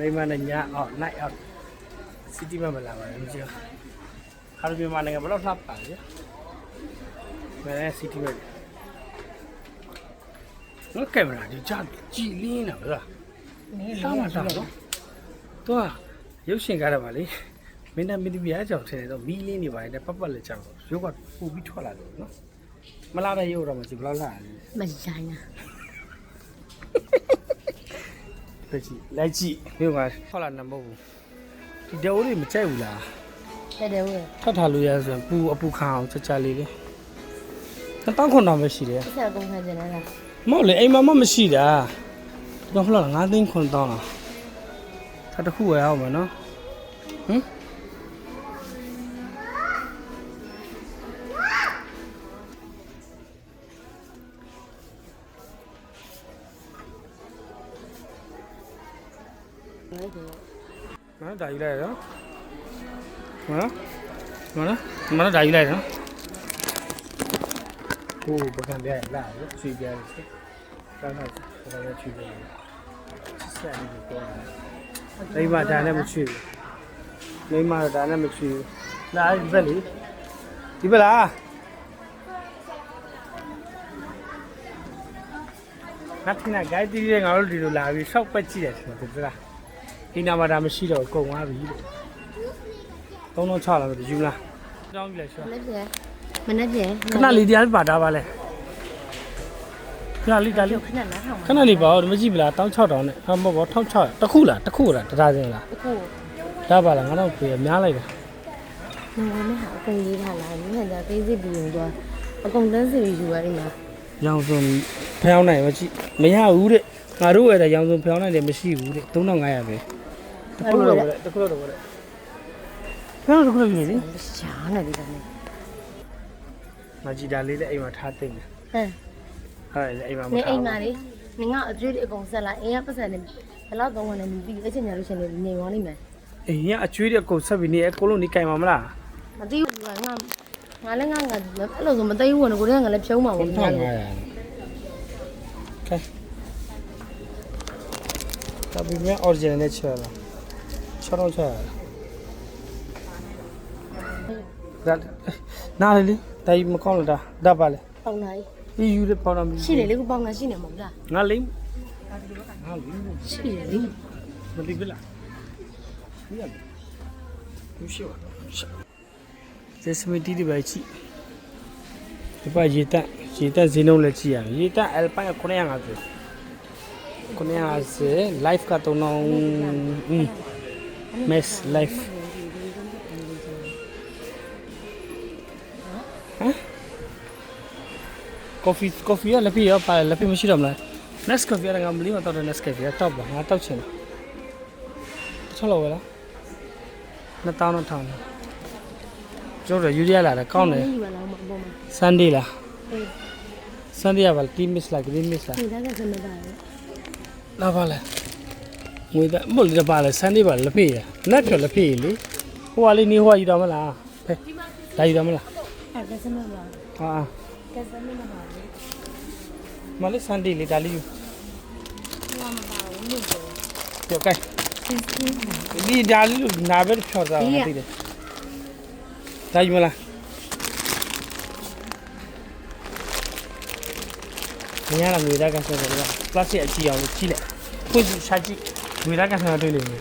မိမနဲ့ညာအော်နိုင်အော်စီတီမမလာပါဘူးကြာခါရမြန်မာနိုင်ငံဘယ်လောက်လှပါလဲဘယ်စီတီမနော်ကင်မရာဒီကြာကြည်လင်းတာဗျာတောင်းမှာတော့သူကရုပ်ရှင်ကားတယ်ပါလေမင်းနဲ့မင်းသမီးအားကြောင့်ထင်တယ်တော့မီးလင်းနေပါတယ်ပတ်ပတ်လက်ကြောင်ရုပ်ကပူပြီးထွက်လာတယ်နော်မလာတဲ့ရုပ်တော့မရှိဘယ်လောက်လာလဲမလိုင်းလားလိုက်ကြည့်မြို့ကထွက်လာနေမဟုတ်ဘူးဒီတိုးလေးမကြိုက်ဘူးလားတဲ့ဦးထပ်ထားလို့ရဆိုရင်ပူအပူခံအောင်ချာချာလေးလေ1900ပဲရှိတယ်ဆက်ကုန်ခံနေလားမဟုတ်လေအိမ်မှာမရှိတာတော့ဟုတ်လား9သိန်း9တောင်းလားထပ်တစ်ခုဝယ်အောင်မယ်နော်ဟမ်နော်ဒါယူလိုက်ရောမနော်ဒါယူလိုက်နော်ဟိုပကံပြရလာရွှေပြရစစ်ကောင်းတော့ဒါလည်းချွေပြရဆက်နေပြီပေါ့မိမဒါနဲ့မချွေဘူးမိမဒါနဲ့မချွေဘူးလာဒီဘက်လေဒီဘက်လားငါထင်တာဂိုင်းတီးရဲငါတို့ဒီလိုလာပြီးရှောက်ပက်ကြည့်တယ်ဆိုတော့ဒီလားဒီနာမှာဒါမရှိတော့ကုန်သွားပြီလို့3006လာတော့ယူလားတောင်းကြည့်လိုက်ရှော့မနေ့ပြန်ခဏလေးတရားပါတာပါလဲခဏလေးဒါလေးခဏလားထောင်ခဏလေးပါဦးမကြည့်ဗလား1600နဲ့ဟာမဟုတ်ပါ1600တစ်ခုလားတစ်ခုလားတဒါစင်းလားတစ်ခုဒါပါလားငါတော့ပြေများလိုက်တာငါမဟာအကုန်ရေးထားလားမင်းကသိစိတ်ပြီးရင်တော့အကုန်တန်းစီယူရတယ်မှာရောင်စုံဖျောင်းနိုင်မကြည့်မရဘူးတဲ့ငါတို့ရဲ့ရောင်စုံဖျောင်းနိုင်တယ်မရှိဘူးတဲ့3500ပဲတစ်ခုတော့တစ်ခုတော့ဖျောင်းတစ်ခုလို့နေလေရှားနေတယ်ဒါနဲ့မကြည့်တာလေးလည်းအိမ်မှာထားသိမ့်တယ်ဟုတ်တယ်အိမ်မှာမထားနေအိမ်မှာလေငါအကျွေးတွေအကုန်ဆက်လာအိမ်ကပတ်စံနေဘယ်တော့သုံးဝင်နေပြီအချင်းညာလို့ရှင်နေနေသွားနိုင်မယ်အိမ်ကအကျွေးတွေအကုန်ဆက်ပြီးနေအကုန်လုံးနေကြိုင်မှာမလားမသိဘူးကငါလည်းအဲ့လိုဆိုမသိဘူးဝင်ကိုတည်းကလည်းဖြုံးမှာပေါ့3500ကဲဒါပြီးမြ original နဲ့ချလာ6000ချဒါနားလေဒါကြီးမကောင်းလို့ဒါပါလေပေါင်နိုင်ဒီယူတဲ့ပေါင်တော်ရှိတယ်လေကိုပေါင်ကရှိနေမှာမလားငါလိမ့်ရှိတယ်လေမသိဘူးလားဒီရဘူးရှိပါသက်စမီတီဒီပဲချီဒီပါရေတက်ဈေးနှုန်းလည်းကြည့်ရမယ်ရေတက် Alpine 950 live က3000 max live coffee လည်းပြရပါလည်းပြမရှိတော့မလား Nescafe ကငါမလီမတော့တဲ့ Nescafe တောက်ပါငါတောက်ချင်တယ်ချက်လို့ပဲလား2000တော့ထောင်းတယ်ကျိုးရယူရလာတာကောင်းတယ် Sunday လား Sunday ကပါ team miss လား green miss လားဒီကနေ့စမတာလေလာပါလားငွေမဟုတ်လေပါလေ Sunday ပါလက်ဖေးရနက်ပြောလက်ဖေးလေဟိုကလေးနေဟိုကယူတော့မလားဖဲဒါယူတော့မလားအဲ့ဒါစမပါဟာကဲစမမပါလေမလေး Sunday လေဒါလေးယူမမပါဘူးလို့ပြောကဲဒီဒါလေးလို့နာဘက်ဖြောတာမသိတယ်ဒါယူမလားမရလားငွေသားကဆက်တယ်ကပလတ်စတစ်အကြည့်အောင်ကြည့်လိုက်ဖွင့်ရှာကြည့်ငွေသားကဆက်တွေ့လိမ့်မယ်